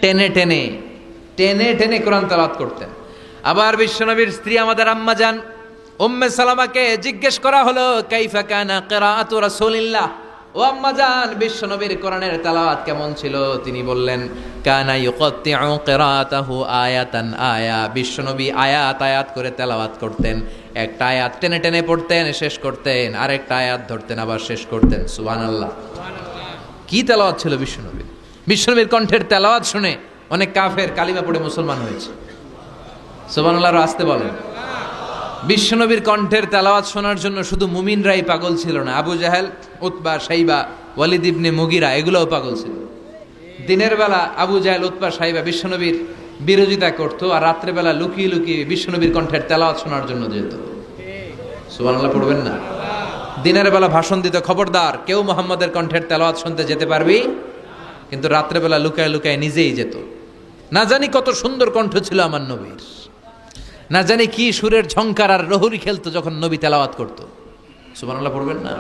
টেনে টেনে টেনে টেনে কোরআন তেলাওয়াত করতেন। আবার বিশ্বনবীর স্ত্রী আমাদের আম্মা জান উম্মে সালামাকে জিজ্ঞেস করা হলো, কাইফা কানা কিরাআতু রাসূলিল্লাহ, ও আম্মা জান বিশ্বনবীর কোরআনের তেলাওয়াত কেমন ছিল? তিনি বললেন, কানা ইউকাত্তিউ কিরাআতাহু আয়াতান আয়া, বিশ্বনবী আয়াত আয়াত করে তেলাওয়াত করতেন। একটা আয়াত টেনে টেনে পড়তেন, শেষ করতেন, আরেকটা আয়াত ধরতেন, আবার শেষ করতেন। সুবহানাল্লাহ। কি তেলাওয়াত ছিল বিশ্বনবীর! বিশ্বনবীর কণ্ঠের তেলাওয়াত শুনে অনেক কাফের কালিমা পড়ে মুসলমান হয়েছে। সুবহানাল্লাহ আসতে বলেন। বিশ্বনবীর কণ্ঠের তেলাওয়াত শোনার জন্য শুধু মুমিনরাই পাগল ছিল না, আবু জাহেল, উতবা, শাইবা, ওয়ালিদ ইবনে মুগিরা এগুলোও পাগল ছিল। দিনের বেলা আবু জাহেল, উতবা, শাইবা বিশ্বনবীর বিরোধিতা করতো, আর রাত্রে বেলা লুকিয়ে লুকিয়ে বিশ্বনবীর কণ্ঠের তেলাওয়াত শোনার জন্য যেত। সুবহানাল্লাহ পড়বেন না? দিনের বেলা ভাষণ দিত, খবরদার কেউ মুহাম্মাদের কণ্ঠের তেলাওয়াত শুনতে যেতে পারবি, কিন্তু রাত্রেবেলা লুকায় লুকায় নিজেই যেত। না জানি কত সুন্দর কণ্ঠ ছিল আমার নবীর, না জানি কি সুরের ঝংকার আর রহুরি খেলতো যখন নবী তেলাওয়াত করতো। সুবহানাল্লাহ পড়বেন না?